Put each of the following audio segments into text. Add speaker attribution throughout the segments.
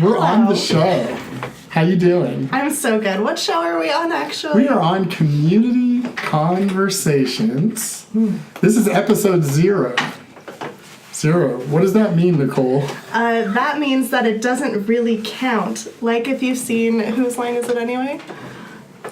Speaker 1: We're on the show. How you doing?
Speaker 2: I'm so good. What show are we on, actually?
Speaker 1: We are on CommYOUnity Conversations. This is episode 0. 0. What does that mean, Nicole?
Speaker 2: That means that it doesn't really count. Like if you've seen Whose Line Is It Anyway?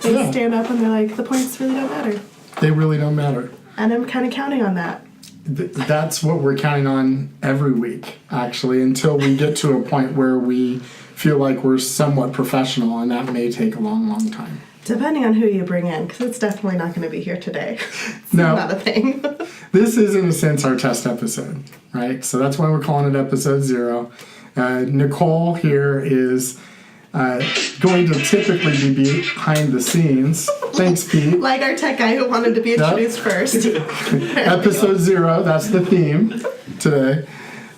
Speaker 2: They stand up and they're like, the points really don't matter.
Speaker 1: They really don't matter.
Speaker 2: And I'm kind of counting on that.
Speaker 1: That's what we're counting on every week, actually, until we get to a point where we feel like we're somewhat professional, and that may take a long, long time.
Speaker 2: Depending on who you bring in, because it's definitely not going to be here today. It's
Speaker 1: no,
Speaker 2: not a thing.
Speaker 1: This is, in a sense, our test episode, right? So that's why we're calling it episode 0. Nicole here is going to typically be behind the scenes. Thanks, Pete.
Speaker 2: Like our tech guy who wanted to be introduced first.
Speaker 1: Episode 0, that's the theme today.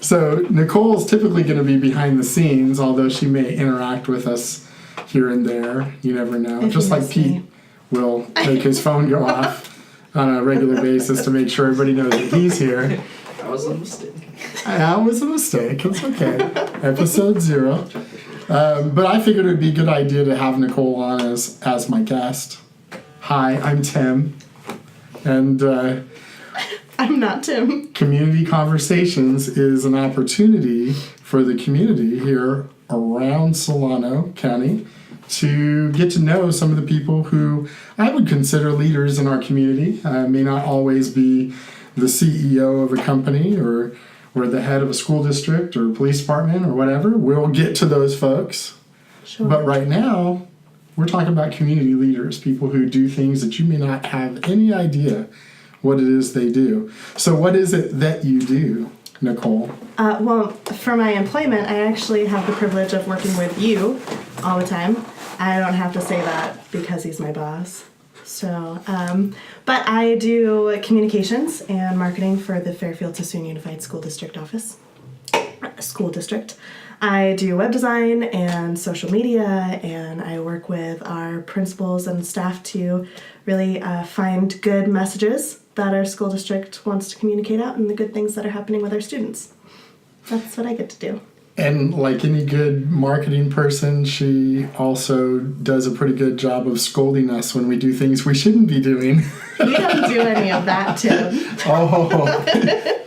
Speaker 1: So Nicole's typically going to be behind the scenes, although she may interact with us here and there. You never know. Just like Pete will make his phone go off on a regular basis to make sure everybody knows that he's here.
Speaker 3: That was a mistake.
Speaker 1: That was a mistake. It's okay. Episode 0. But I figured it would be a good idea to have Nicole on as my guest. Hi, I'm Tim. And
Speaker 2: I'm not Tim.
Speaker 1: CommYOUnity Conversations is an opportunity for the community here around Solano County to get to know some of the people who I would consider leaders in our community. May not always be the CEO of a company or the head of a school district or police department or whatever. We'll get to those folks.
Speaker 2: Sure.
Speaker 1: But right now, we're talking about community leaders, people who do things that you may not have any idea what it is they do. So what is it that you do, Nicole?
Speaker 2: Well, for my employment, I actually have the privilege of working with you all the time. I don't have to say that because he's my boss. So, but I do communications and marketing for the Fairfield-Suisun Unified School District office. School district. I do web design and social media, and I work with our principals and staff to really find good messages that our school district wants to communicate out and the good things that are happening with our students. That's what I get to do.
Speaker 1: And like any good marketing person, she also does a pretty good job of scolding us when we do things we shouldn't be doing.
Speaker 2: We don't do any of that, Tim.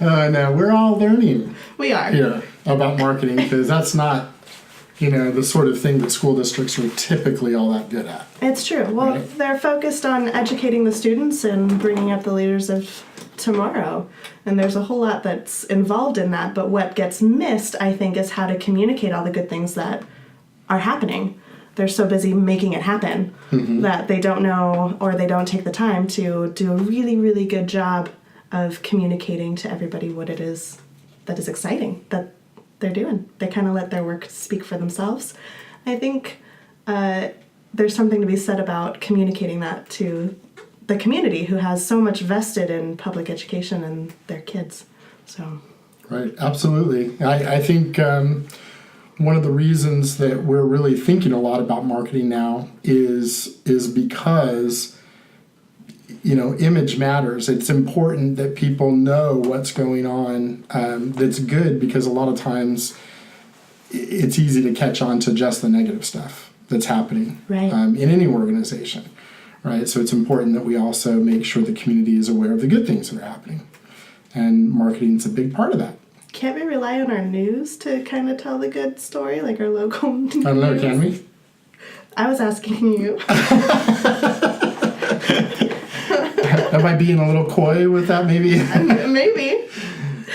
Speaker 1: No, we're all learning.
Speaker 2: We are.
Speaker 1: Here about marketing, because that's not, the sort of thing that school districts are typically all that good at.
Speaker 2: It's true. Well,
Speaker 1: right?
Speaker 2: They're focused on educating the students and bringing up the leaders of tomorrow. And there's a whole lot that's involved in that. But what gets missed, I think, is how to communicate all the good things that are happening. They're so busy making it happen that they don't know or they don't take the time to do a really, really good job of communicating to everybody what it is that is exciting that they're doing. They kind of let their work speak for themselves. I think there's something to be said about communicating that to the community who has so much vested in public education and their kids. So,
Speaker 1: right, absolutely. I think one of the reasons that we're really thinking a lot about marketing now is because image matters. It's important that people know what's going on. That's good, because a lot of times it's easy to catch on to just the negative stuff that's happening in any organization. Right, so it's important that we also make sure the community is aware of the good things that are happening, and marketing's a big part of that.
Speaker 2: Can't we rely on our news to kind of tell the good story, like our local news?
Speaker 1: I don't know, can we?
Speaker 2: I was asking you.
Speaker 1: Am I being a little coy with that, maybe?
Speaker 2: Maybe.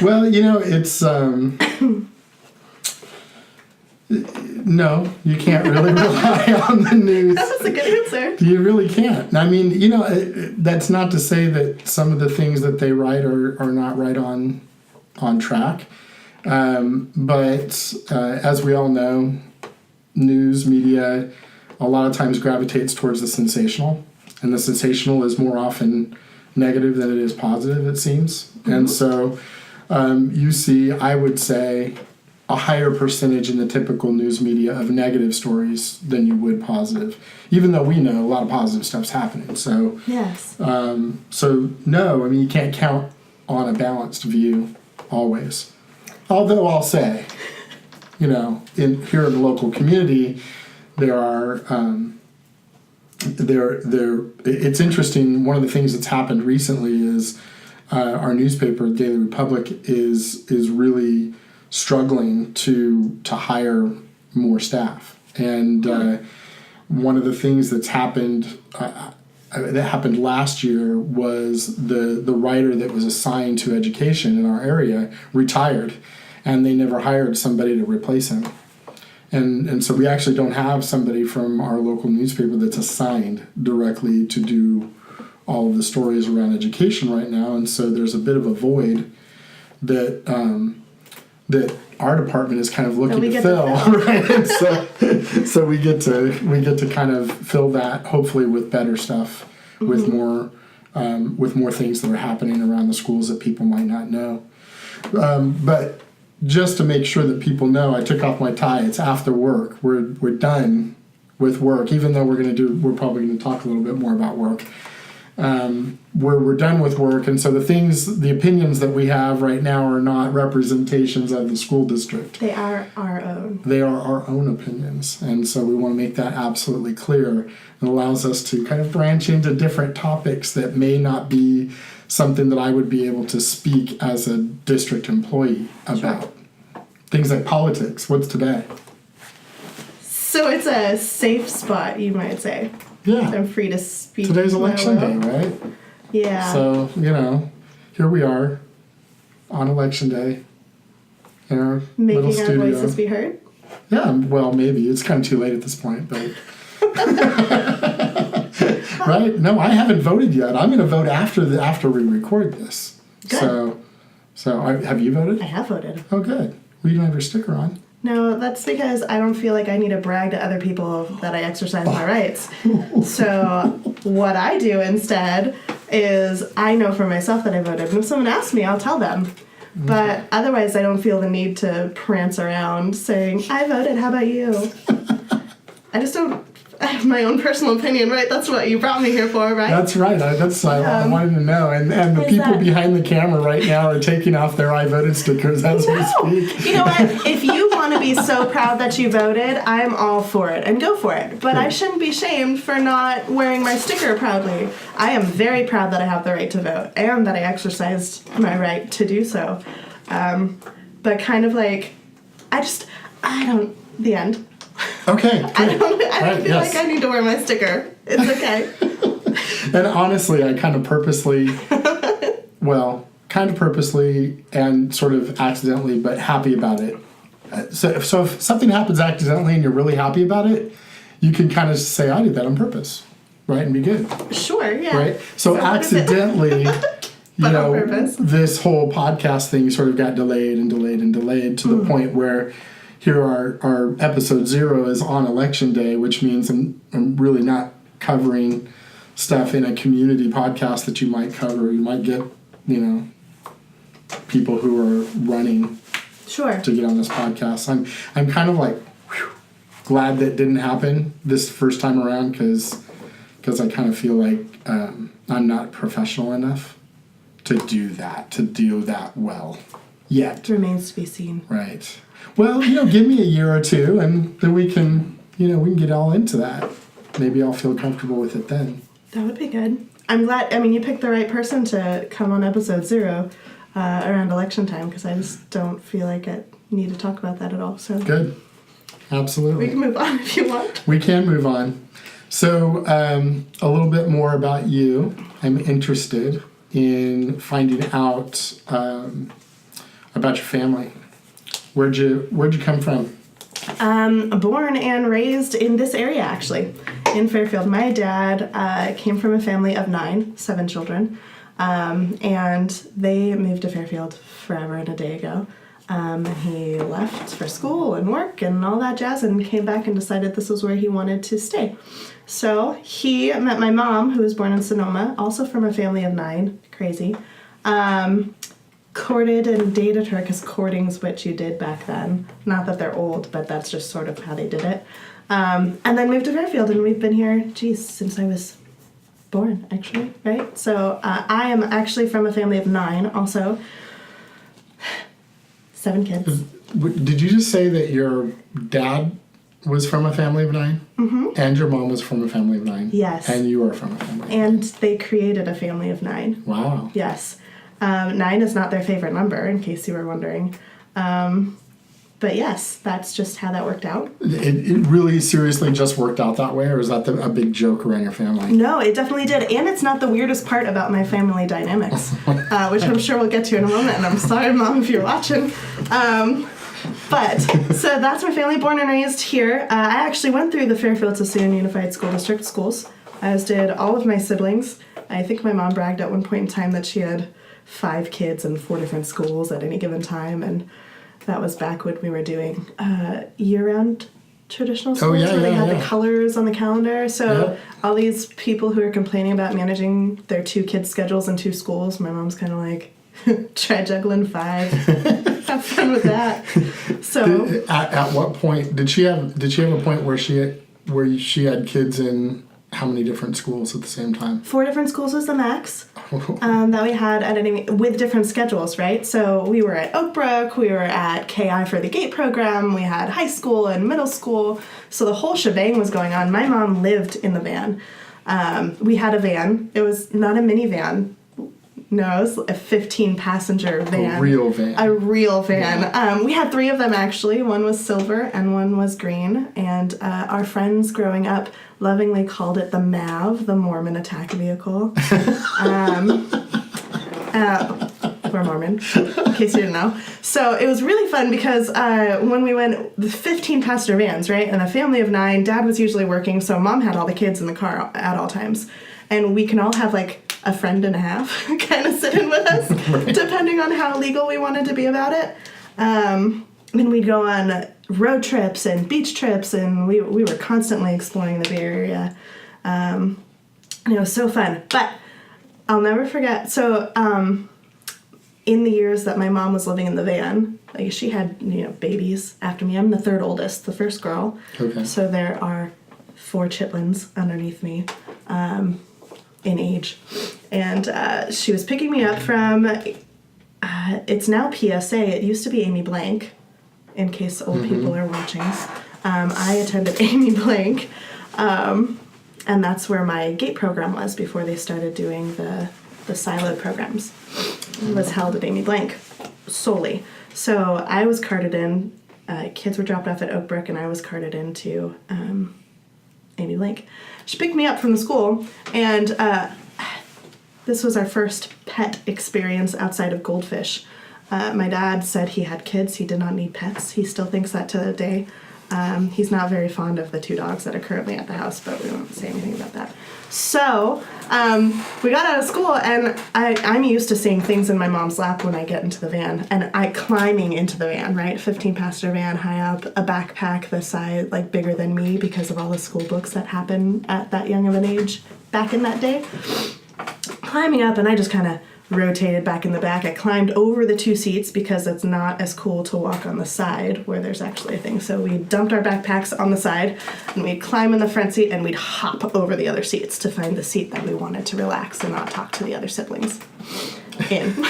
Speaker 1: Well, it's no, you can't really rely on the news.
Speaker 2: That was a good answer.
Speaker 1: You really can't. I mean, that's not to say that some of the things that they write are not right on track. But as we all know, news media a lot of times gravitates towards the sensational. And the sensational is more often negative than it is positive, it seems. And so you see, I would say, a higher percentage in the typical news media of negative stories than you would positive, even though we know a lot of positive stuff's happening. So,
Speaker 2: yes.
Speaker 1: So no, you can't count on a balanced view always. Although I'll say, here in the local community, there are it's interesting. One of the things that's happened recently is our newspaper, Daily Republic, is really struggling to hire more staff. And one of the things that's happened last year was the writer that was assigned to education in our area retired, and they never hired somebody to replace him. And so we actually don't have somebody from our local newspaper that's assigned directly to do all of the stories around education right now. And so there's a bit of a void that that our department is kind of looking to fill, right? And so we get to kind of fill that, hopefully with better stuff, with more things that are happening around the schools that people might not know. But just to make sure that people know, I took off my tie. It's after work. We're done with work, even though we're probably going to talk a little bit more about work. We're done with work, and so the opinions that we have right now are not representations of the school district.
Speaker 2: They are our own.
Speaker 1: They are our own opinions, and so we want to make that absolutely clear. It allows us to kind of branch into different topics that may not be something that I would be able to speak as a district employee about. Sure. Things like politics. What's today?
Speaker 2: So it's a safe spot, you might say.
Speaker 1: Yeah.
Speaker 2: I'm free to speak.
Speaker 1: Today's election day, right?
Speaker 2: Yeah.
Speaker 1: So, here we are on election day in our little studio.
Speaker 2: Making our voices be heard?
Speaker 1: Yeah, well, maybe. It's kind of too late at this point, but... Right? No, I haven't voted yet. I'm going to vote after we record this.
Speaker 2: Good.
Speaker 1: So have you voted?
Speaker 2: I have voted.
Speaker 1: Oh, good. Well, you don't have your sticker on.
Speaker 2: No, that's because I don't feel like I need to brag to other people that I exercise my rights. So what I do instead is I know for myself that I voted. And if someone asks me, I'll tell them. But otherwise, I don't feel the need to prance around saying, I voted, how about you? I just don't... I have my own personal opinion, right? That's what you brought me here for, right?
Speaker 1: That's right. I wanted to know. And the people behind the camera right now are taking off their I voted stickers as we speak.
Speaker 2: You know what? If you want to be so proud that you voted, I'm all for it. And go for it. But I shouldn't be shamed for not wearing my sticker proudly. I am very proud that I have the right to vote and that I exercised my right to do so. But kind of like, the end.
Speaker 1: Okay.
Speaker 2: I don't feel like I need to wear my sticker. It's okay.
Speaker 1: And honestly, I kind of purposely and sort of accidentally, but happy about it. So if something happens accidentally and you're really happy about it, you can kind of say, I did that on purpose, right? And be good.
Speaker 2: Sure, yeah.
Speaker 1: Right? So accidentally, this whole podcast thing sort of got delayed to the point where here our episode 0 is on election day, which means I'm really not covering stuff in a community podcast that you might cover. You might get, people who are running to get on this podcast. I'm kind of like glad that didn't happen this first time around because I kind of feel like I'm not professional enough to do that well yet.
Speaker 2: It remains to be seen.
Speaker 1: Right. Well, give me a year or two, and then we can get all into that. Maybe I'll feel comfortable with it then.
Speaker 2: That would be good. I'm glad. I mean, you picked the right person to come on episode 0 around election time because I just don't feel like I need to talk about that at all. So
Speaker 1: good. Absolutely.
Speaker 2: We can move on if you want.
Speaker 1: We can move on. So a little bit more about you. I'm interested in finding out about your family. Where'd you come from?
Speaker 2: Born and raised in this area, actually, in Fairfield. My dad came from a family of 7 children, and they moved to Fairfield forever and a day ago. He left for school and work and all that jazz and came back and decided this was where he wanted to stay. So he met my mom, who was born in Sonoma, also from a family of 9, crazy. Courted and dated her because courting's what you did back then. Not that they're old, but that's just sort of how they did it. And then moved to Fairfield, and we've been here, since I was born, actually, right? So I am actually from a family of 9, also. 7 kids.
Speaker 1: Did you just say that your dad was from a family of 9?
Speaker 2: Mm-hmm.
Speaker 1: And your mom was from a family of 9?
Speaker 2: Yes.
Speaker 1: And you are from a family of 9?
Speaker 2: And they created a family of 9.
Speaker 1: Wow.
Speaker 2: Yes. 9 is not their favorite number, in case you were wondering. But yes, that's just how that worked out.
Speaker 1: It really seriously just worked out that way, or is that a big joke around your family?
Speaker 2: No, it definitely did. And it's not the weirdest part about my family dynamics, which I'm sure we'll get to in a moment. And I'm sorry, Mom, if you're watching. But, so that's my family, born and raised here. I actually went through the Fairfield-Suisun Unified School District schools, as did all of my siblings. I think my mom bragged at one point in time that she had 5 kids in 4 different schools at any given time, and that was back when we were doing year-round traditional schools where they had the colors on the calendar. So all these people who are complaining about managing their 2 kids' schedules in 2 schools, my mom's kind of like, try juggling 5. Have fun with that. So
Speaker 1: at what point did she have a point where she had kids in how many different schools at the same time?
Speaker 2: 4 different schools was the max that we had at any, with different schedules, right? So we were at Oakbrook, we were at KI for the GATE program, we had high school and middle school, so the whole shebang was going on. My mom lived in the van. We had a van. It was not a minivan. No, it was a 15-passenger van.
Speaker 1: A real van.
Speaker 2: A real van. Yeah. We had 3 of them, actually. One was silver and one was green. And our friends growing up lovingly called it the MAV, the Mormon Attack Vehicle. We're Mormon, in case you didn't know. So it was really fun because when we went, the 15-passenger vans, right? And a family of 9, Dad was usually working, so Mom had all the kids in the car at all times. And we can all have, like, a friend and a half kind of sit in with us, right, depending on how legal we wanted to be about it. And we'd go on road trips and beach trips, and we were constantly exploring the Bay Area. And it was so fun. But I'll never forget. So in the years that my mom was living in the van, like, she had, babies after me. I'm the 3rd oldest, the first girl. Okay. So there are 4 chitlins underneath me. In age, and she was picking me up from it's now PSA, it used to be Amy Blank, in case old people are watching. I attended Amy Blank, and that's where my GATE program was before they started doing the siloed programs. It was held at Amy Blank solely. So I was carted in, kids were dropped off at Oakbrook, and I was carted into Amy Blank. She picked me up from the school, and this was our first pet experience outside of goldfish. My dad said he had kids. He did not need pets. He still thinks that to the day. He's not very fond of the 2 dogs that are currently at the house, but we won't say anything about that. So we got out of school, and I'm used to seeing things in my mom's lap when I get into the van, and climbing into the van, right? 15-passenger van, high up, a backpack the size, like, bigger than me because of all the school books that happened at that young of an age back in that day. Climbing up, and I just kind of rotated back in the back. I climbed over the 2 seats because it's not as cool to walk on the side where there's actually a thing. So we dumped our backpacks on the side, and we'd climb in the front seat, and we'd hop over the other seats to find the seat that we wanted to relax and not talk to the other siblings in.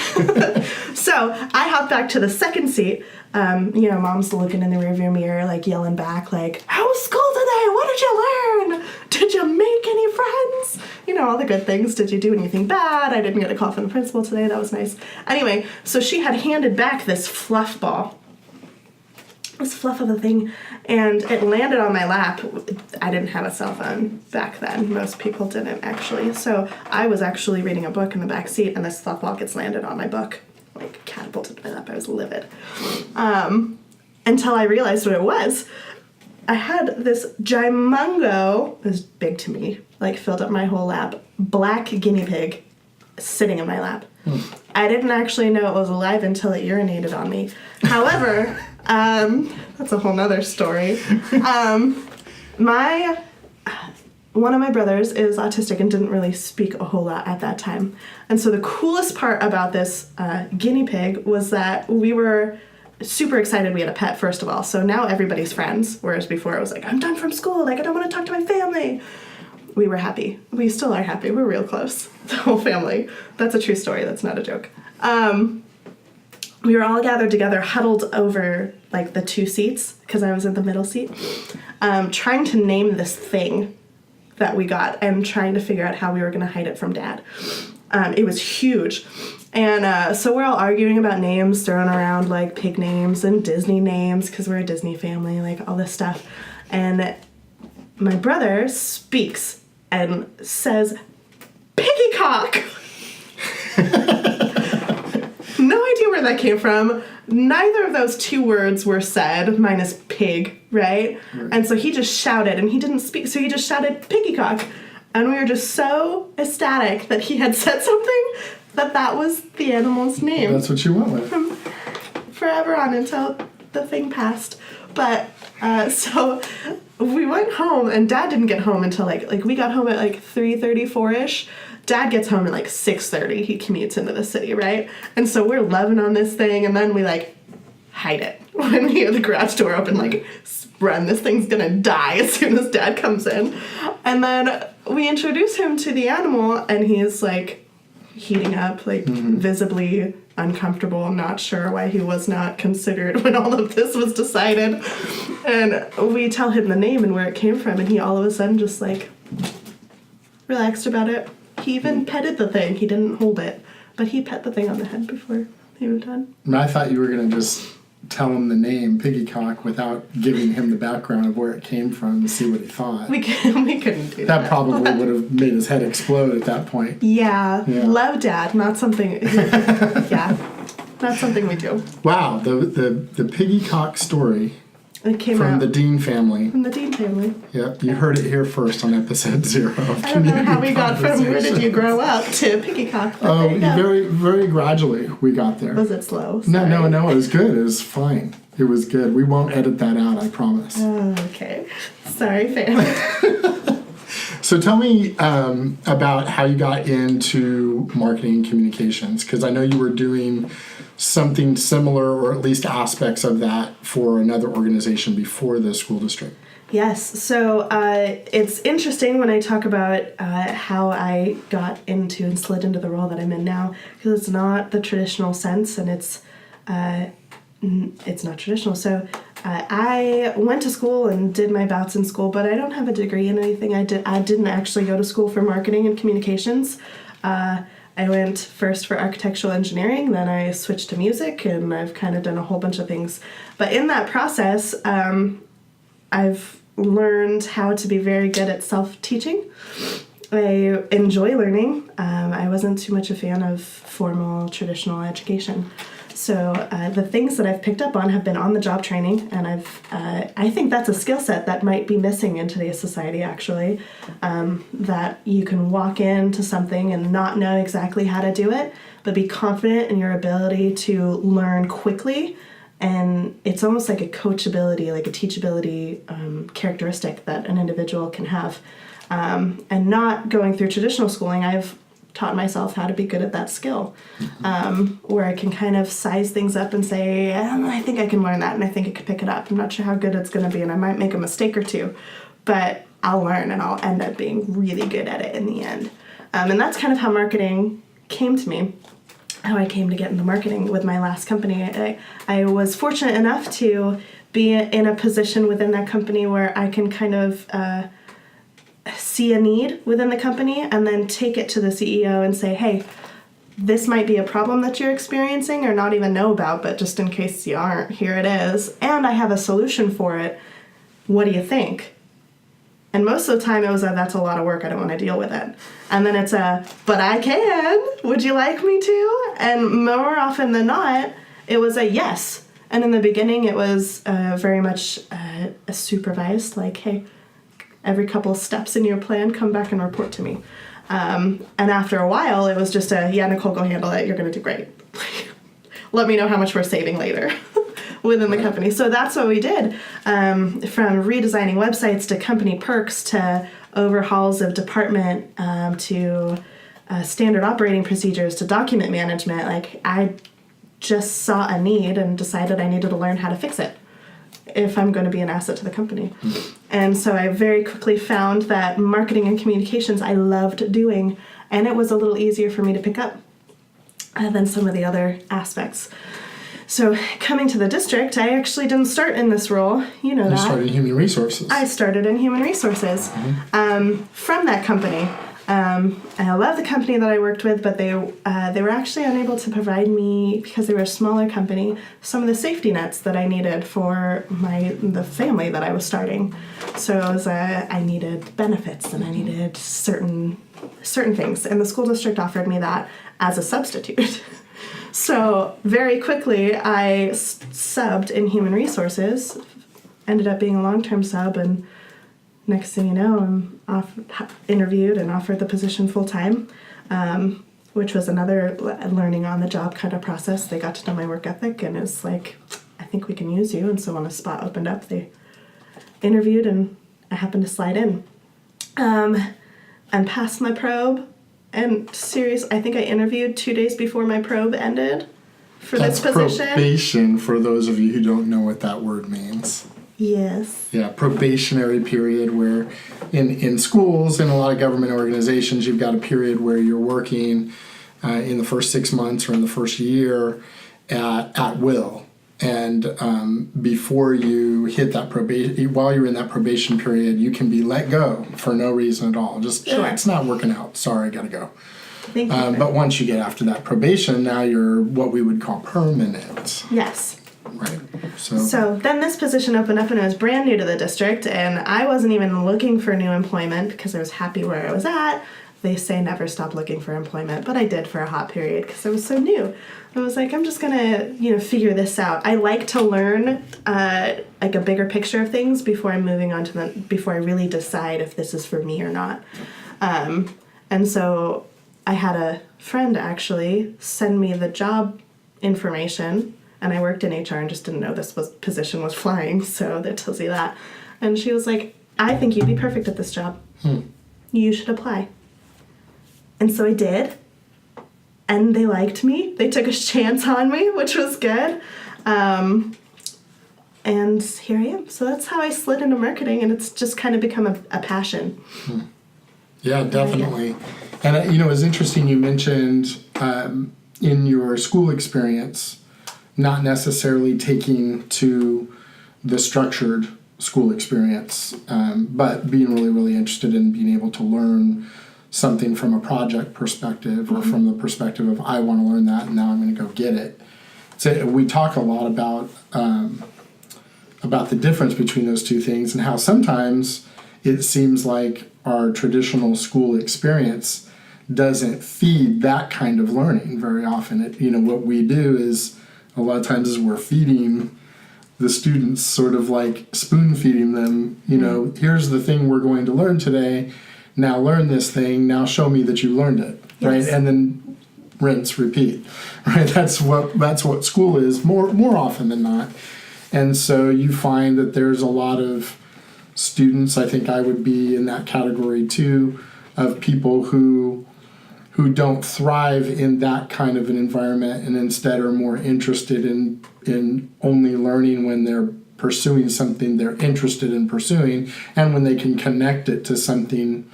Speaker 2: So I hopped back to the second seat. Mom's looking in the rearview mirror, like, yelling back, like, "How was school today? What did you learn? Did you make any friends? All the good things. Did you do anything bad? I didn't get a call from the principal today. That was nice." Anyway, so she had handed back this fluff ball. This fluff of a thing, and it landed on my lap. I didn't have a cell phone back then. Most people didn't, actually. So I was actually reading a book in the back seat, and this fluff ball gets landed on my book. Like, catapulted my lap. I was livid. Until I realized what it was. I had this gimungo, it was big to me, like, filled up my whole lap, black guinea pig sitting in my lap. I didn't actually know it was alive until it urinated on me. However, that's a whole nother story. One of my brothers is autistic and didn't really speak a whole lot at that time. And so the coolest part about this guinea pig was that we were super excited we had a pet, first of all. So now everybody's friends, whereas before it was like, I'm done from school, like, I don't want to talk to my family. We were happy. We still are happy. We're real close, the whole family. That's a true story. That's not a joke. we were all gathered together, huddled over like the 2 seats, because I was in the middle seat, trying to name this thing that we got and trying to figure out how we were going to hide it from Dad. It was huge. And so we're all arguing about names, throwing around like pig names and Disney names, because we're a Disney family, like all this stuff. And my brother speaks and says, "Piggycock." No idea where that came from. Neither of those 2 words were said, minus pig, right? And so he just shouted, and he didn't speak, so he just shouted, "Piggycock." And we were just so ecstatic that he had said something that was the animal's name.
Speaker 1: That's what you went with.
Speaker 2: From forever on until the thing passed. But, so we went home, and Dad didn't get home until like we got home at like 3:34-ish. Dad gets home at like 6:30. He commutes into the city, right? And so we're loving on this thing, and then we like hide it when we hear the garage door open, like, run, this thing's gonna die as soon as Dad comes in. And then we introduce him to the animal, and he's like heating up, like visibly uncomfortable, not sure why he was not considered when all of this was decided. And we tell him the name and where it came from, and he all of a sudden just like relaxed about it. He even petted the thing. He didn't hold it, but he pet the thing on the head before he was done.
Speaker 1: I thought you were going to just tell him the name, Piggycock, without giving him the background of where it came from to see what he thought.
Speaker 2: We couldn't do that.
Speaker 1: That probably would have made his head explode at that point.
Speaker 2: Yeah. Love Dad, not something... yeah. Not something we do.
Speaker 1: Wow, the Piggycock story...
Speaker 2: It came
Speaker 1: from
Speaker 2: out
Speaker 1: the Dean family.
Speaker 2: From the Dean family.
Speaker 1: Yep, you heard it here first on episode 0 of
Speaker 2: I don't know how we got from where did you
Speaker 1: Conversations.
Speaker 2: grow up to Piggycock.
Speaker 1: Oh, very, very gradually we got there.
Speaker 2: Was it slow? Sorry.
Speaker 1: No, it was good. It was fine. It was good. We won't edit that out, I promise.
Speaker 2: Oh, okay. Sorry, family.
Speaker 1: So tell me about how you got into marketing and communications, because I know you were doing something similar, or at least aspects of that, for another organization before the school district.
Speaker 2: Yes. So it's interesting when I talk about how I got into and slid into the role that I'm in now, because it's not the traditional sense, and it's not traditional. So I went to school and did my bouts in school, but I don't have a degree in anything. I didn't actually go to school for marketing and communications. I went first for architectural engineering, then I switched to music, and I've kind of done a whole bunch of things. But in that process, I've learned how to be very good at self-teaching. I enjoy learning. I wasn't too much a fan of formal, traditional education. So the things that I've picked up on have been on-the-job training, and I think that's a skill set that might be missing in today's society, actually, that you can walk into something and not know exactly how to do it, but be confident in your ability to learn quickly, and it's almost like a coachability, like a teachability characteristic that an individual can have. And not going through traditional schooling, I've taught myself how to be good at that skill, where I can kind of size things up and say, I think I can learn that, and I think I could pick it up. I'm not sure how good it's going to be, and I might make a mistake or two, but I'll learn, and I'll end up being really good at it in the end. And that's kind of how marketing came to me, how I came to get into marketing with my last company. I was fortunate enough to be in a position within that company where I can kind of see a need within the company and then take it to the CEO and say, hey, this might be a problem that you're experiencing or not even know about, but just in case you aren't, here it is. And I have a solution for it. What do you think? And most of the time it was that's a lot of work. I don't want to deal with it. And then it's but I can. Would you like me to? And more often than not, it was a yes. And in the beginning, it was very much supervised, like, hey, every couple of steps in your plan, come back and report to me. And after a while, it was just Nicole, go handle it. You're going to do great. Let me know how much we're saving later within the company. So that's what we did. From redesigning websites to company perks to overhauls of department to standard operating procedures to document management. Like, I just saw a need and decided I needed to learn how to fix it if I'm going to be an asset to the company. And so I very quickly found that marketing and communications I loved doing, and it was a little easier for me to pick up than some of the other aspects. So coming to the district, I actually didn't start in this role. You know that.
Speaker 1: You started in human resources.
Speaker 2: I started in human resources from that company. And I love the company that I worked with, but they were actually unable to provide me, because they were a smaller company, some of the safety nets that I needed for the family that I was starting. So it was, I needed benefits and I needed certain things, and the school district offered me that as a substitute. So very quickly I subbed in human resources, ended up being a long-term sub, and next thing you know, I'm interviewed and offered the position full-time, which was another learning on the job kind of process. They got to know my work ethic, and it's like, I think we can use you. And so when a spot opened up, they interviewed, and I happened to slide in and passed my probe. And I think I interviewed 2 days before my probe ended for this position.
Speaker 1: That's probation, for those of you who don't know what that word means.
Speaker 2: Yes.
Speaker 1: Yeah, probationary period, where in schools, in a lot of government organizations, you've got a period where you're working in the first 6 months or in the first year at will. And before you hit that probation, while you're in that probation period, you can be let go for no reason at all. Just,
Speaker 2: sure.
Speaker 1: It's not working out. Sorry, I got to go.
Speaker 2: Thank you.
Speaker 1: But once you get after that probation, now you're what we would call permanent.
Speaker 2: Yes.
Speaker 1: Right.
Speaker 2: So then this position opened up, and I was brand new to the district, and I wasn't even looking for new employment because I was happy where I was at. They say never stop looking for employment, but I did for a hot period because I was so new. I was like, I'm just gonna, figure this out. I like to learn like a bigger picture of things before I'm moving on to before I really decide if this is for me or not. And so I had a friend actually send me the job information, and I worked in HR and just didn't know this position was flying, so that tells you that. And she was like, I think you'd be perfect at this job. You should apply. And so I did. And they liked me. They took a chance on me, which was good. And here I am. So that's how I slid into marketing, and it's just kind of become a passion.
Speaker 1: Yeah, definitely. And it's interesting you mentioned in your school experience, not necessarily taking to the structured school experience, but being really, really interested in being able to learn something from a project perspective, or from the perspective of, I want to learn that and now I'm going to go get it. So we talk a lot about the difference between those two things, and how sometimes it seems like our traditional school experience doesn't feed that kind of learning very often. What we do is, a lot of times, is we're feeding the students, sort of like spoon feeding them, here's the thing we're going to learn today. Now learn this thing. Now show me that you learned it, right? And then rinse, repeat, right? That's what school is more often than not. And so you find that there's a lot of students, I think I would be in that category too, of people who don't thrive in that kind of an environment, and instead are more interested in only learning when they're pursuing something they're interested in pursuing, and when they can connect it to something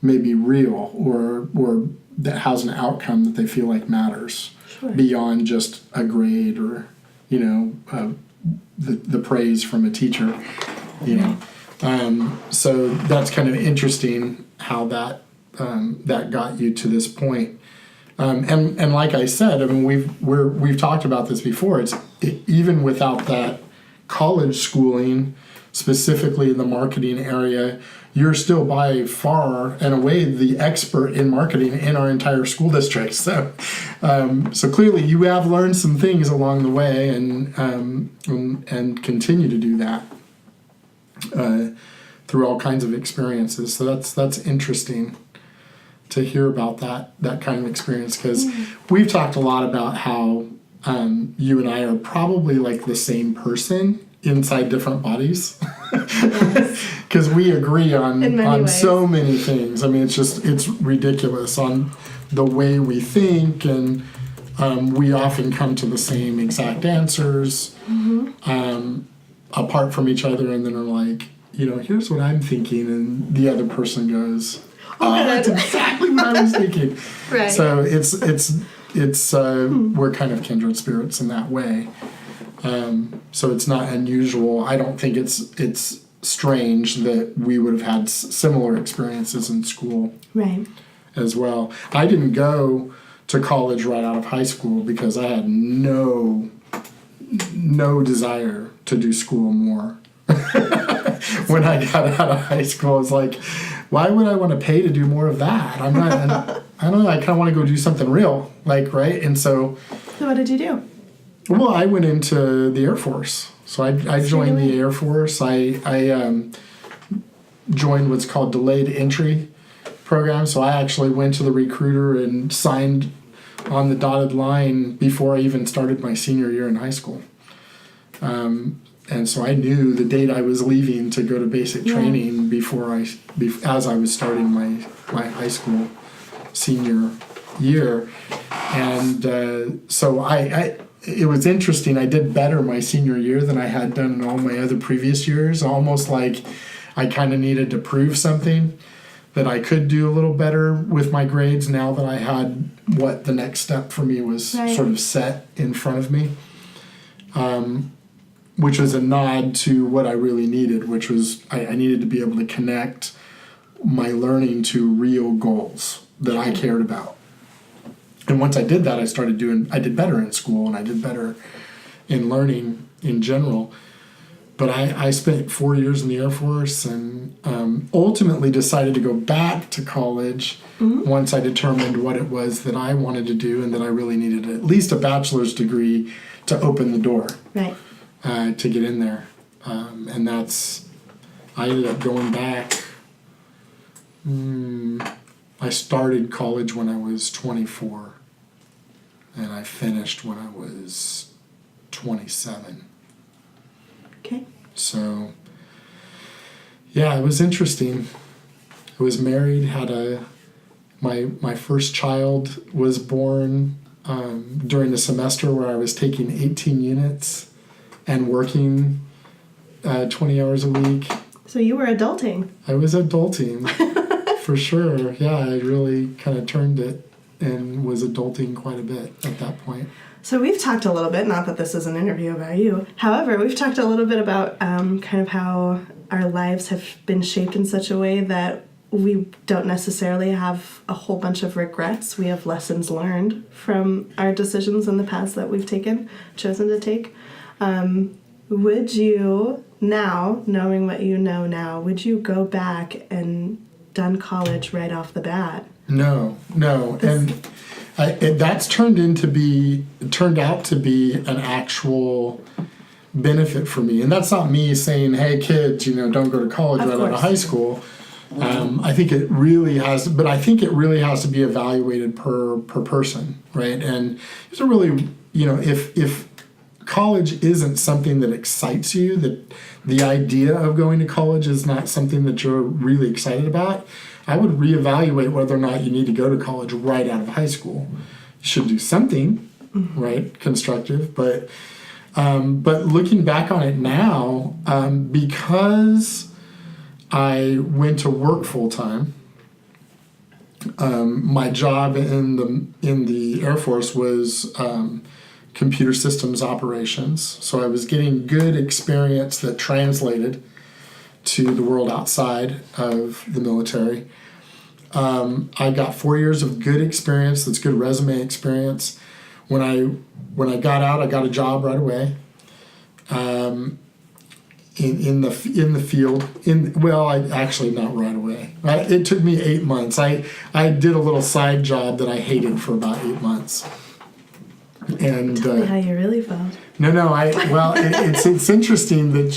Speaker 1: maybe real or that has an outcome that they feel like matters.
Speaker 2: Sure. Beyond
Speaker 1: just a grade or the praise from a teacher. So that's kind of interesting how that got you to this point. And like I said, I mean, we've talked about this before. Even without that college schooling, specifically in the marketing area, you're still by far and away the expert in marketing in our entire school district. So clearly you have learned some things along the way, and continue to do that through all kinds of experiences. So that's interesting to hear about that kind of experience, because we've talked a lot about how you and I are probably like the same person inside different bodies, because we agree on so many things. I mean, it's ridiculous on the way we think, and we often come to the same exact answers apart from each other, and then are like, here's what I'm thinking, and the other person goes, that's exactly what I was thinking.
Speaker 2: Right.
Speaker 1: So it's we're kind of kindred spirits in that way. So it's not unusual. I don't think it's strange that we would have had similar experiences in school
Speaker 2: Right.
Speaker 1: as well. I didn't go to college right out of high school because I had no desire to do school more. When I got out of high school, I was like, why would I want to pay to do more of that? I'm not, I don't know, I kind of want to go do something real, like, right? And so
Speaker 2: what did you do?
Speaker 1: well, I went into the Air Force. So I joined the Air Force. I joined what's called delayed entry program. So I actually went to the recruiter and signed on the dotted line before I even started my senior year in high school. And so I knew the date I was leaving to go to basic training as I was starting my high school senior year. And so it was interesting. I did better my senior year than I had done in all my other previous years, almost like I kind of needed to prove something, that I could do a little better with my grades now that I had what the next step for me was sort of set in front of me, which was a nod to what I really needed, which was I needed to be able to connect my learning to real goals that I cared about. And once I did that, I did better in school and I did better in learning in general. But I spent 4 years in the Air Force and ultimately decided to go back to college once I determined what it was that I wanted to do and that I really needed at least a bachelor's degree to open the door to get in there. And I ended up going back. I started college when I was 24. And I finished when I was 27.
Speaker 2: Okay.
Speaker 1: So, yeah, it was interesting. I was married, had my first child was born during the semester where I was taking 18 units and working 20 hours a week.
Speaker 2: So you were adulting.
Speaker 1: I was adulting, for sure. Yeah, I really kind of turned it and was adulting quite a bit at that point.
Speaker 2: So we've talked a little bit, not that this is an interview about you, however, we've talked a little bit about kind of how our lives have been shaped in such a way that we don't necessarily have a whole bunch of regrets. We have lessons learned from our decisions in the past that we've chosen to take. Would you, now, knowing what you know now, would you go back and done college right off the bat?
Speaker 1: No, and that's turned out to be an actual benefit for me. And that's not me saying, hey kids, don't go to college right out of high school. I think it really has to be evaluated per person, right? And it's a really, if college isn't something that excites you, that the idea of going to college is not something that you're really excited about, I would reevaluate whether or not you need to go to college right out of high school. You should do something, right, constructive. But looking back on it now, because I went to work full time, my job in the Air Force was computer systems operations. So I was getting good experience that translated to the world outside of the military. I got 4 years of good experience. That's good resume experience. When I got out, I got a job right away. In the field. Actually not right away. It took me 8 months. I did a little side job that I hated for about 8 months. And
Speaker 2: tell me how you really felt.
Speaker 1: No. It's interesting that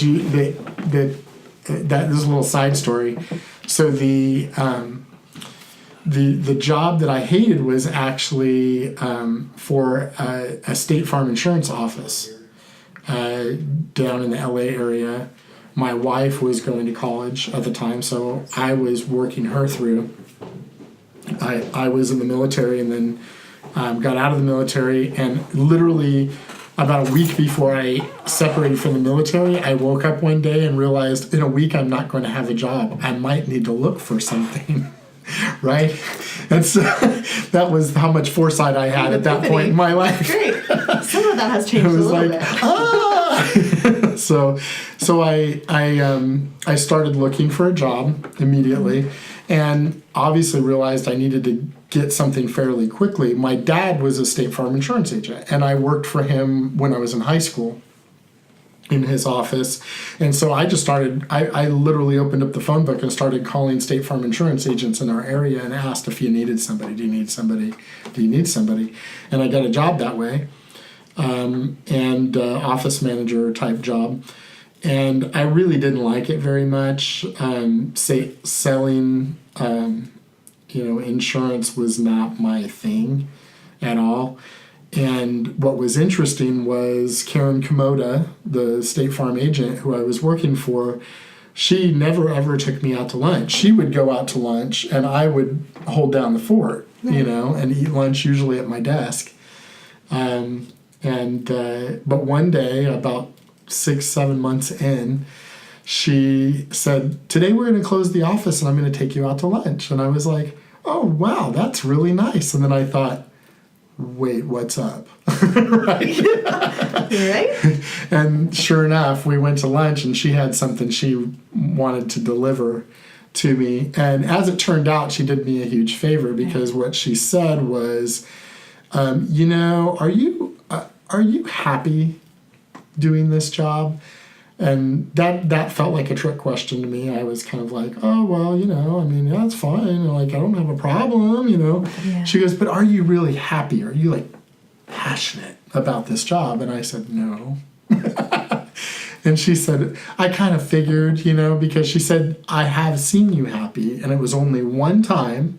Speaker 1: that is a little side story. So the job that I hated was actually for a State Farm insurance office down in the LA area. My wife was going to college at the time, so I was working her through. I was in the military and then got out of the military, and literally about a week before I separated from the military, I woke up one day and realized in a week I'm not going to have a job. I might need to look for something, right? And so that was how much foresight I had at that point in my life.
Speaker 2: Great. Some of that has changed a little bit.
Speaker 1: So I started looking for a job immediately, and obviously realized I needed to get something fairly quickly. My dad was a State Farm insurance agent, and I worked for him when I was in high school in his office. And so I just started, I literally opened up the phone book and started calling State Farm insurance agents in our area and asked if you needed somebody. Do you need somebody? Do you need somebody? And I got a job that way, and office manager type job. And I really didn't like it very much. Selling, insurance was not my thing at all. And what was interesting was Karen Komoda, the State Farm agent who I was working for, she never ever took me out to lunch. She would go out to lunch and I would hold down the fort, and eat lunch usually at my desk. But one day, about 6-7 months in, she said, "Today we're going to close the office and I'm going to take you out to lunch." And I was like, "Oh, wow, that's really nice." And then I thought, wait, what's up? Right?
Speaker 2: Right?
Speaker 1: And sure enough, we went to lunch and she had something she wanted to deliver to me. And as it turned out, she did me a huge favor, because what she said was, are you happy doing this job? And that felt like a trick question to me. I was kind of like, oh, well, that's fine. Like, I don't have a problem,
Speaker 2: Yeah.
Speaker 1: She goes, but are you really happy? Are you, passionate about this job? And I said, no. And she said, I kind of figured, because she said, I have seen you happy. And it was only one time.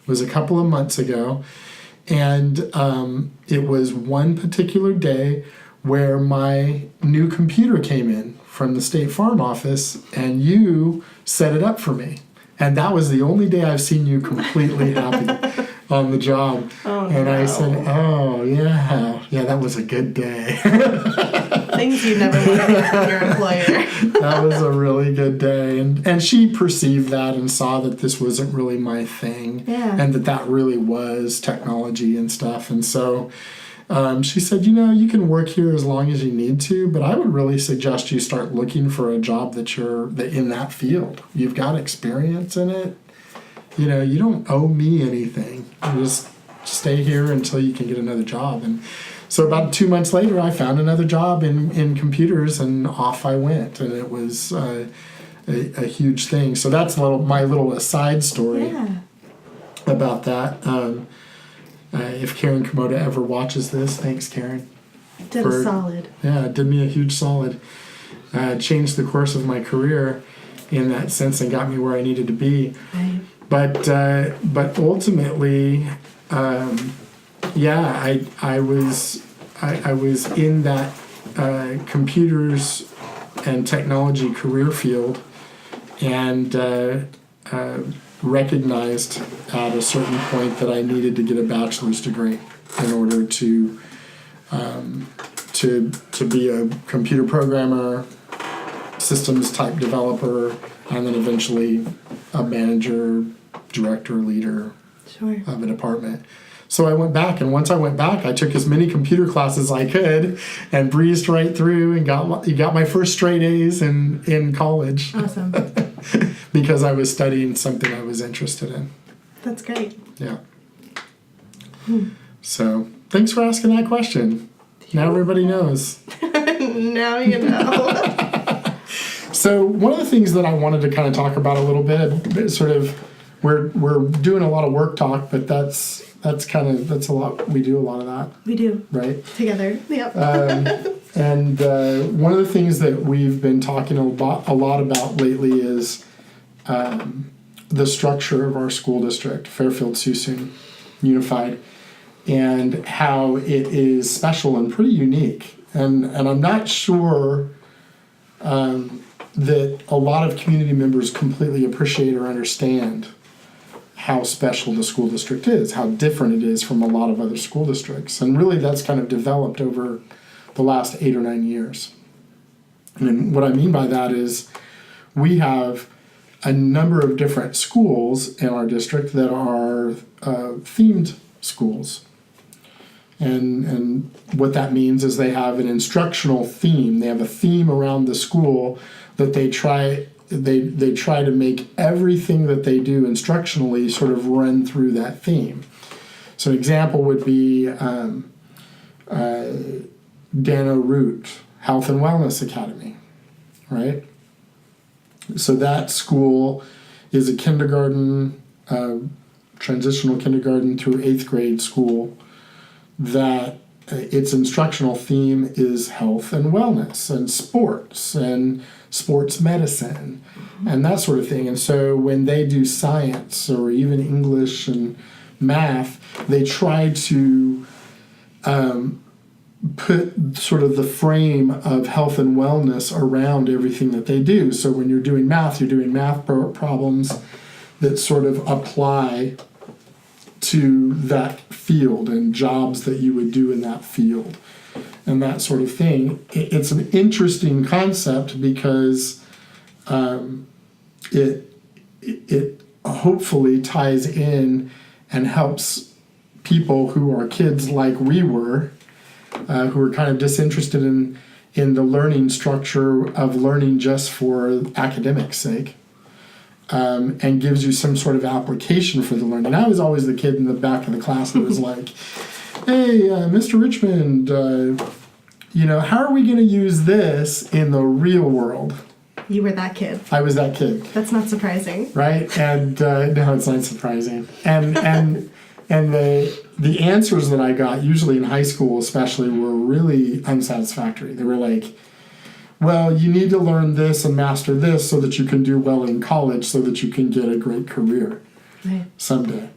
Speaker 1: It was a couple of months ago. And it was one particular day where my new computer came in from the State Farm office, and you set it up for me. And that was the only day I've seen you completely happy on the job.
Speaker 2: Oh,
Speaker 1: and
Speaker 2: no.
Speaker 1: I said, oh, yeah, that was a good day.
Speaker 2: Things you never want to hear from your employer.
Speaker 1: That was a really good day. And she perceived that and saw that this wasn't really my thing.
Speaker 2: Yeah.
Speaker 1: And that really was technology and stuff. And so she said, you can work here as long as you need to, but I would really suggest you start looking for a job that in that field. You've got experience in it. You don't owe me anything. You just stay here until you can get another job. And so about 2 months later, I found another job in computers, and off I went. And it was a huge thing. So that's my little aside story about that. If Karen Komoda ever watches this, thanks, Karen.
Speaker 2: Did a solid.
Speaker 1: Yeah, it did me a huge solid. Changed the course of my career in that sense and got me where I needed to be.
Speaker 2: Right.
Speaker 1: But ultimately, I was in that computers and technology career field, and recognized at a certain point that I needed to get a bachelor's degree in order to be a computer programmer, systems type developer, and then eventually a manager, director, leader of a department. So I went back, and once I went back, I took as many computer classes as I could and breezed right through and got my first straight A's in college.
Speaker 2: Awesome.
Speaker 1: Because I was studying something I was interested in.
Speaker 2: That's great.
Speaker 1: Yeah. So thanks for asking that question. Now everybody knows.
Speaker 2: Now you know.
Speaker 1: So one of the things that I wanted to kind of talk about a little bit, sort of, we're doing a lot of work talk, but that's a lot. We do a lot of that.
Speaker 2: We do.
Speaker 1: Right?
Speaker 2: Together. Yep.
Speaker 1: And one of the things that we've been talking a lot about lately is the structure of our school district, Fairfield-Suisun Unified, and how it is special and pretty unique. And I'm not sure that a lot of community members completely appreciate or understand how special the school district is, how different it is from a lot of other school districts. And really that's kind of developed over the last 8 or 9 years. And what I mean by that is we have a number of different schools in our district that are themed schools. And what that means is they have an instructional theme. They have a theme around the school that they try to make everything that they do instructionally sort of run through that theme. So an example would be Dano Root Health and Wellness Academy, right? So that school is a kindergarten, transitional kindergarten through 8th grade school that its instructional theme is health and wellness and sports medicine and that sort of thing. And so when they do science or even English and math, they try to put sort of the frame of health and wellness around everything that they do. So when you're doing math, you're doing math problems that sort of apply to that field and jobs that you would do in that field and that sort of thing. It's an interesting concept because it hopefully ties in and helps people who are kids like we were, who are kind of disinterested in the learning structure of learning just for academic sake. And gives you some sort of application for the learning. I was always the kid in the back of the class that was like, hey, Mr. Richmond, how are we going to use this in the real world?
Speaker 2: You were that kid.
Speaker 1: I was that kid.
Speaker 2: That's not surprising.
Speaker 1: Right? And no, it's not surprising. And the answers that I got, usually in high school especially, were really unsatisfactory. They were like, well, you need to learn this and master this so that you can do well in college so that you can get a great career someday.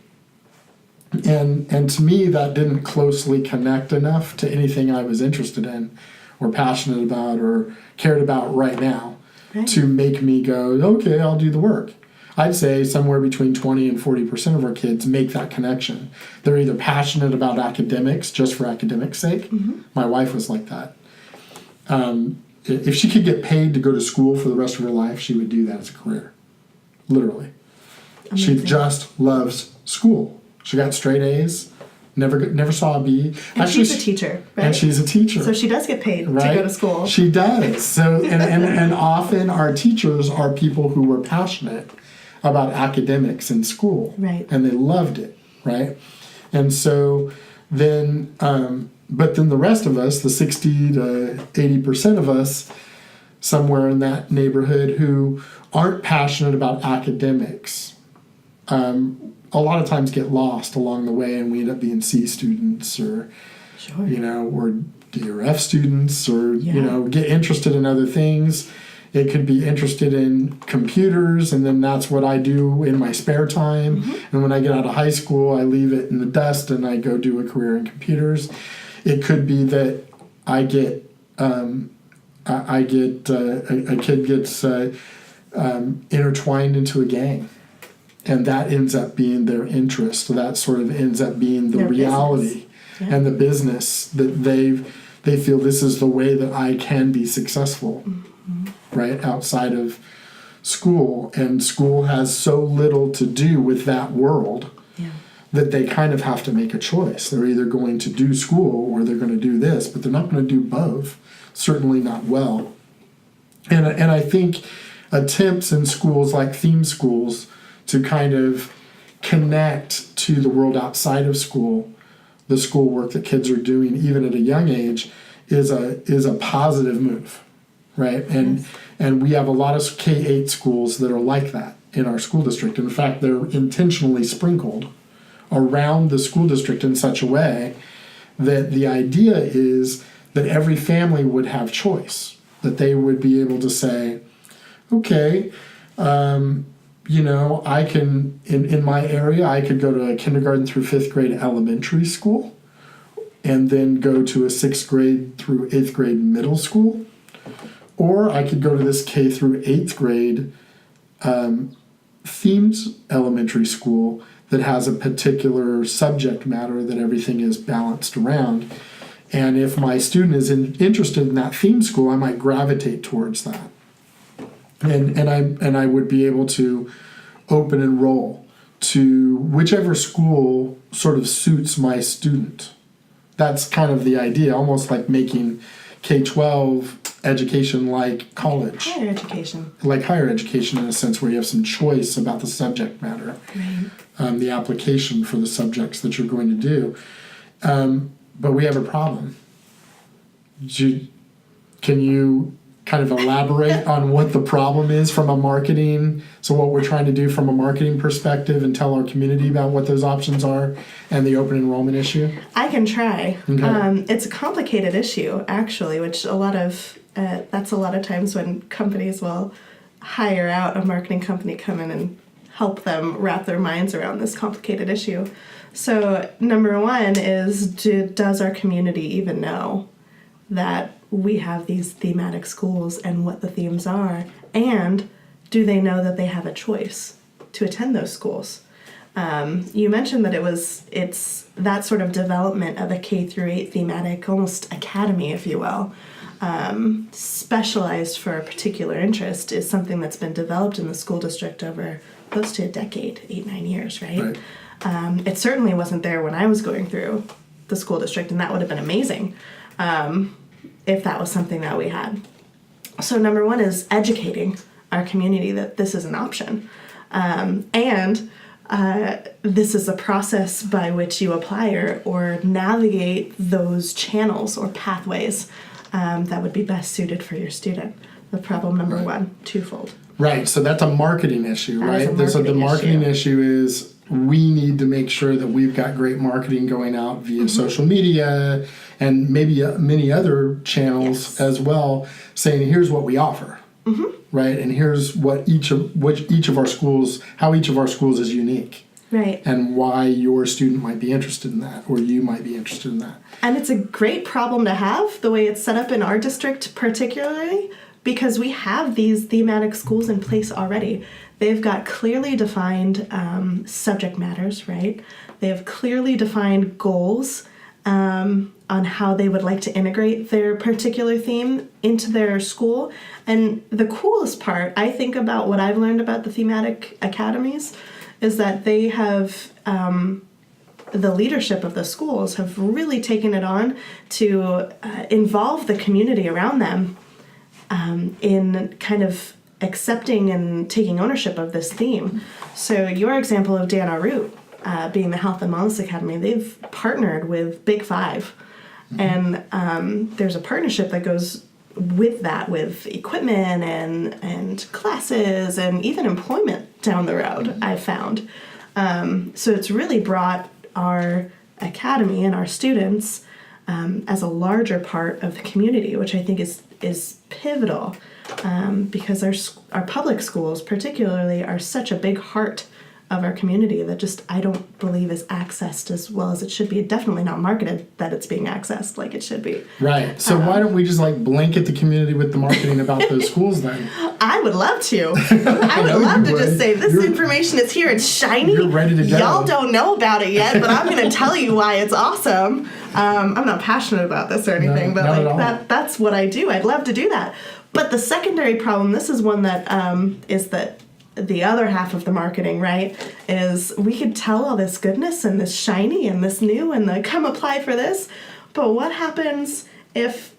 Speaker 1: And to me, that didn't closely connect enough to anything I was interested in or passionate about or cared about right now to make me go, okay, I'll do the work. I'd say somewhere between 20 and 40% of our kids make that connection. They're either passionate about academics just for academics' sake. Mm-hmm. My wife was like that. If she could get paid to go to school for the rest of her life, she would do that as a career. Literally. Amazing. She just loves school. She got straight A's, never saw a B.
Speaker 2: And actually, she's a teacher, right?
Speaker 1: And she's a teacher.
Speaker 2: So she does get paid to go to school.
Speaker 1: She does. So and often our teachers are people who were passionate about academics in school.
Speaker 2: Right.
Speaker 1: And they loved it, right? And so then but then the rest of us, the 60 to 80% of us, somewhere in that neighborhood who aren't passionate about academics, a lot of times get lost along the way, and we end up being C students or, or D or F students or, get interested in other things. It could be interested in computers, and then that's what I do in my spare time. Mm-hmm. And when I get out of high school, I leave it in the dust and I go do a career in computers. It could be that a kid gets intertwined into a gang, and that ends up being their interest. So that sort of ends up being the reality and the business that they feel this is the way that I can be successful, right, outside of school. And school has so little to do with that world. That they kind of have to make a choice. They're either going to do school or they're going to do this, but they're not going to do both, certainly not well. And I think attempts in schools like theme schools to kind of connect to the world outside of school, the schoolwork that kids are doing even at a young age, is a positive move, right? And we have a lot of K-8 schools that are like that in our school district. In fact, they're intentionally sprinkled around the school district in such a way that the idea is that every family would have choice, that they would be able to say, okay, I can, in my area, I could go to a kindergarten through 5th grade elementary school and then go to a 6th grade through 8th grade middle school, or I could go to this K through 8th grade themed elementary school that has a particular subject matter that everything is balanced around. And if my student is interested in that theme school, I might gravitate towards that. And I would be able to open enroll to whichever school sort of suits my student, That's kind of the idea, almost like making K-12 education like college.
Speaker 2: Higher education.
Speaker 1: Like higher education in a sense where you have some choice about the subject matter,
Speaker 2: Right.
Speaker 1: the application for the subjects that you're going to do. But we have a problem. Can you kind of elaborate on what the problem is from a marketing, so what we're trying to do from a marketing perspective, and tell our community about what those options are and the open enrollment issue?
Speaker 2: I can try.
Speaker 1: Okay.
Speaker 2: It's a complicated issue, actually, which that's a lot of times when companies will hire out a marketing company, come in and help them wrap their minds around this complicated issue. So number one is, does our community even know that we have these thematic schools and what the themes are? And do they know that they have a choice to attend those schools? You mentioned that it's that sort of development of a K-8 thematic, almost academy, if you will, specialized for a particular interest, is something that's been developed in the school district over close to a decade, 8-9 years, right? It certainly wasn't there when I was going through the school district, and that would have been amazing if that was something that we had. So number one is educating our community that this is an option. And this is a process by which you apply or navigate those channels or pathways that would be best suited for your student. The problem number one, twofold.
Speaker 1: Right, so that's a marketing issue, right? So the marketing issue is we need to make sure that we've got great marketing going out via social media and maybe many other channels as well, saying here's what we offer, right? And here's what each of our schools, how each of our schools is unique.
Speaker 2: Right.
Speaker 1: And why your student might be interested in that, or you might be interested in that.
Speaker 2: And it's a great problem to have, the way it's set up in our district particularly, because we have these thematic schools in place already. They've got clearly defined subject matters, right? They have clearly defined goals on how they would like to integrate their particular theme into their school. And the coolest part, I think, about what I've learned about the thematic academies is that they have, the leadership of the schools have really taken it on to involve the community around them in kind of accepting and taking ownership of this theme. So your example of Dan Root being the Health and Wellness Academy, they've partnered with Big Five. And there's a partnership that goes with that, with equipment and classes and even employment down the road, I've found. So it's really brought our academy and our students as a larger part of the community, which I think is pivotal, because our public schools particularly are such a big heart of our community that just I don't believe is accessed as well as it should be. Definitely not marketed that it's being accessed like it should be.
Speaker 1: Right. So why don't we just blanket the community with the marketing about those schools then?
Speaker 2: I would love to. I would love to just say this information is here. It's shiny.
Speaker 1: You're ready to go.
Speaker 2: Y'all don't know about it yet, but I'm going to tell you why it's awesome. I'm not passionate about this or anything, but that's what I do. I'd love to do that. But the secondary problem, this is one that is that the other half of the marketing, right, is we could tell all this goodness and this shiny and this new and the come apply for this, but what happens if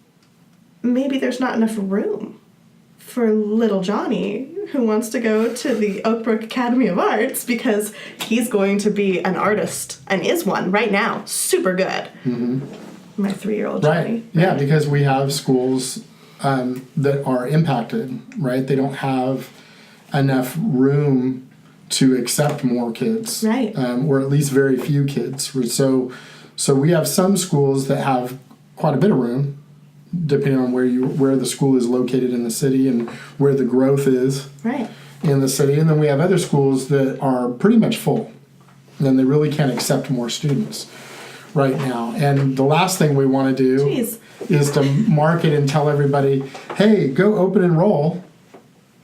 Speaker 2: maybe there's not enough room for little Johnny who wants to go to the Oak Brook Academy of Arts because he's going to be an artist and is one right now, super good. My 3-year-old Johnny.
Speaker 1: Right, yeah, because we have schools that are impacted, right? They don't have enough room to accept more kids,
Speaker 2: right?
Speaker 1: Or at least very few kids. So we have some schools that have quite a bit of room, depending on where the school is located in the city and where the growth is in the city. And then we have other schools that are pretty much full, and they really can't accept more students right now. And the last thing we want to do is to market and tell everybody, hey, go open enroll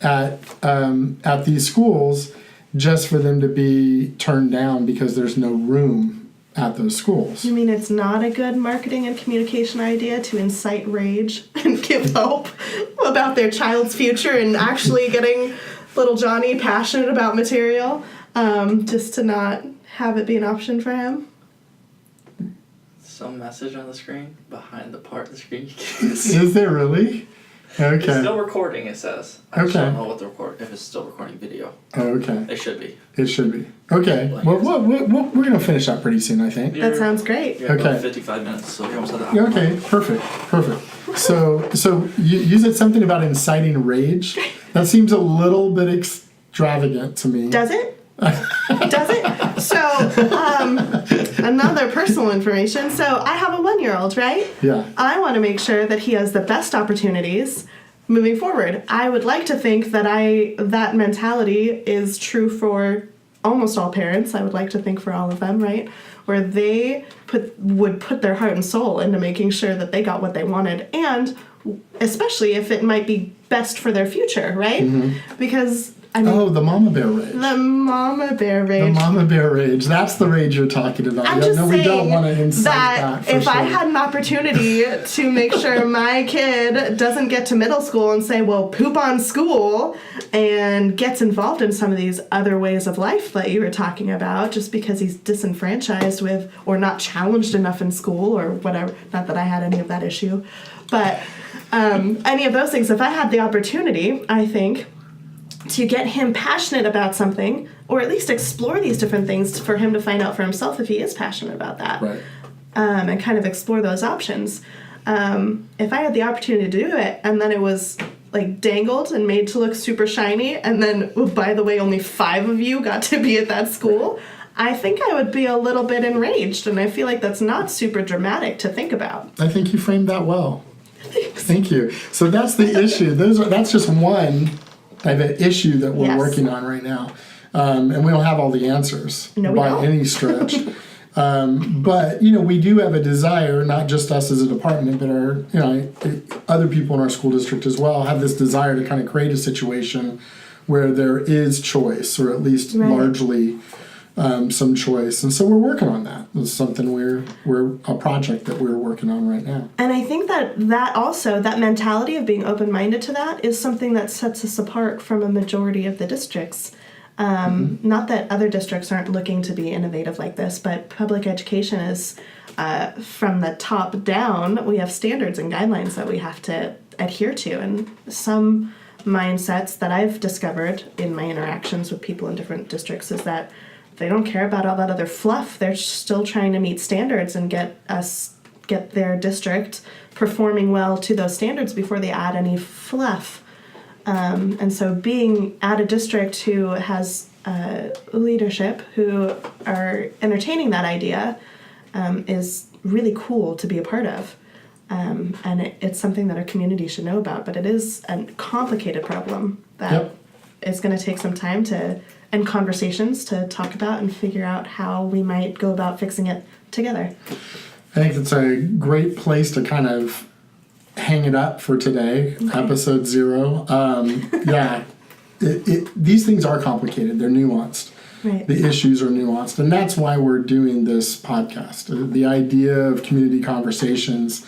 Speaker 1: at these schools, just for them to be turned down because there's no room at those schools.
Speaker 2: You mean it's not a good marketing and communication idea to incite rage and give hope about their child's future and actually getting little Johnny passionate about material, just to not have it be an option for him?
Speaker 3: some message on the screen behind the part of the screen you can't see.
Speaker 1: Is there really? Okay.
Speaker 3: It's still recording, it says. I just
Speaker 1: Okay.
Speaker 3: don't know what if it's still recording video.
Speaker 1: Oh, okay.
Speaker 3: It should be.
Speaker 1: It should be. Okay. Well, we're going to finish up pretty soon, I think.
Speaker 2: That sounds great.
Speaker 3: You're
Speaker 1: Okay.
Speaker 3: about 55 minutes, so you're almost at that.
Speaker 1: Yeah, okay, perfect. So you said something about inciting rage. That seems a little bit extravagant to me.
Speaker 2: Does it? Does it? So, another personal information. So, I have a 1-year-old, right?
Speaker 1: Yeah.
Speaker 2: I want to make sure that he has the best opportunities moving forward. I would like to think that that mentality is true for almost all parents. I would like to think for all of them, right? Where they would put their heart and soul into making sure that they got what they wanted, and especially if it might be best for their future, right?
Speaker 1: Mm-hmm.
Speaker 2: Because I mean,
Speaker 1: Oh, the mama bear rage.
Speaker 2: the mama bear rage.
Speaker 1: The mama bear rage. That's the rage you're talking about.
Speaker 2: I'm
Speaker 1: Yeah,
Speaker 2: just
Speaker 1: no, we don't
Speaker 2: saying
Speaker 1: want to incite that for
Speaker 2: if I
Speaker 1: sure.
Speaker 2: had an opportunity to make sure my kid doesn't get to middle school and say, well, poop on school, and gets involved in some of these other ways of life that you were talking about, just because he's disenfranchised with or not challenged enough in school or whatever. Not that I had any of that issue, but any of those things, if I had the opportunity, I think, to get him passionate about something, or at least explore these different things for him to find out for himself if he is passionate about that,
Speaker 1: Right.
Speaker 2: and kind of explore those options. If I had the opportunity to do it, and then it was like dangled and made to look super shiny, and then, oh, by the way, only 5 of you got to be at that school, I think I would be a little bit enraged, and I feel like that's not super dramatic to think about.
Speaker 1: I think you framed that well. Thank you. So that's the issue. That's just one type of issue that we're
Speaker 2: Yes.
Speaker 1: working on right now. And we don't have all the answers
Speaker 2: No, we
Speaker 1: by
Speaker 2: don't.
Speaker 1: any stretch. But, we do have a desire, not just us as a department, but other people in our school district as well have this desire to kind of create a situation where there is choice, or at least
Speaker 2: Right.
Speaker 1: largely some choice. And so we're working on that. It's something we're a project that we're working on right now.
Speaker 2: And I think that also, that mentality of being open-minded to that is something that sets us apart from a majority of the districts. Not that other districts aren't looking to be innovative like this, but public education is, from the top down, we have standards and guidelines that we have to adhere to. And some mindsets that I've discovered in my interactions with people in different districts is that they don't care about all that other fluff. They're still trying to meet standards and get their district performing well to those standards before they add any fluff. And so being at a district who has leadership who are entertaining that idea is really cool to be a part of. And it's something that our community should know about, but it is a complicated problem that
Speaker 1: Yep.
Speaker 2: is going to take some time and conversations to talk about and figure out how we might go about fixing it together.
Speaker 1: I think it's a great place to kind of hang it up for today, episode 0. These things are complicated. They're nuanced.
Speaker 2: Right.
Speaker 1: The issues are nuanced. And that's why we're doing this podcast. The idea of community conversations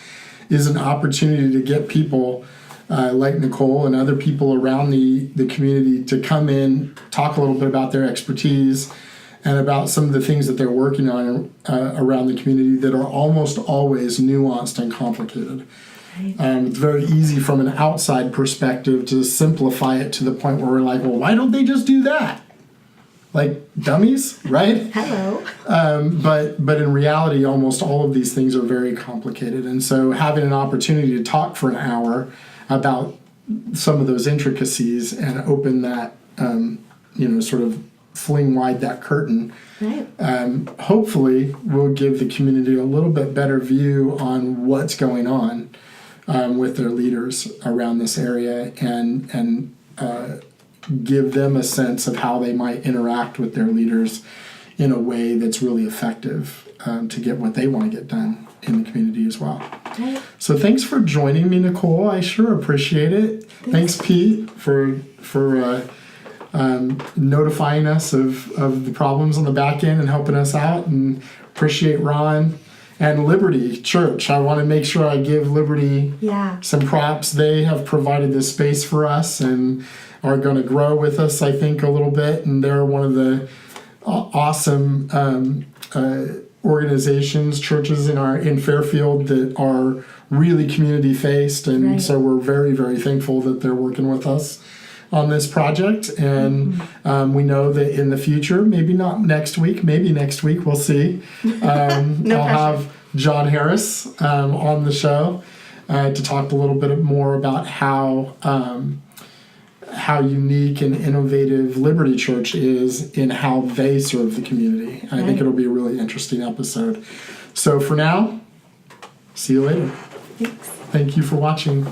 Speaker 1: is an opportunity to get people like Nicole and other people around the community to come in, talk a little bit about their expertise and about some of the things that they're working on around the community that are almost always nuanced and complicated.
Speaker 2: Right.
Speaker 1: It's very easy from an outside perspective to simplify it to the point where we're like, well, why don't they just do that? Like dummies, right?
Speaker 2: Hello.
Speaker 1: But in reality, almost all of these things are very complicated. And so having an opportunity to talk for an hour about some of those intricacies and open that, sort of fling wide that curtain,
Speaker 2: Right.
Speaker 1: hopefully will give the community a little bit better view on what's going on with their leaders around this area and give them a sense of how they might interact with their leaders in a way that's really effective to get what they want to get done in the community as well.
Speaker 2: Right.
Speaker 1: So thanks for joining me, Nicole. I sure appreciate it. Thanks Pete, for notifying us of the problems on the back end and helping us out, and appreciate Ron and Liberty Church. I want to make sure I give Liberty
Speaker 2: Yeah.
Speaker 1: some props. They have provided this space for us and are going to grow with us, I think, a little bit. And they're one of the awesome organizations, churches in Fairfield that are really community faced, and
Speaker 2: Right.
Speaker 1: so we're very, very thankful that they're working with us on this project. And we know that in the future, maybe not next week, maybe next week, we'll see.
Speaker 2: No
Speaker 1: I'll
Speaker 2: pressure.
Speaker 1: have John Harris on the show to talk a little bit more about how unique and innovative Liberty Church is in how they serve the community. And I think
Speaker 2: Right.
Speaker 1: it'll be a really interesting episode. So for now, see you later.
Speaker 2: Thanks.
Speaker 1: Thank you for watching.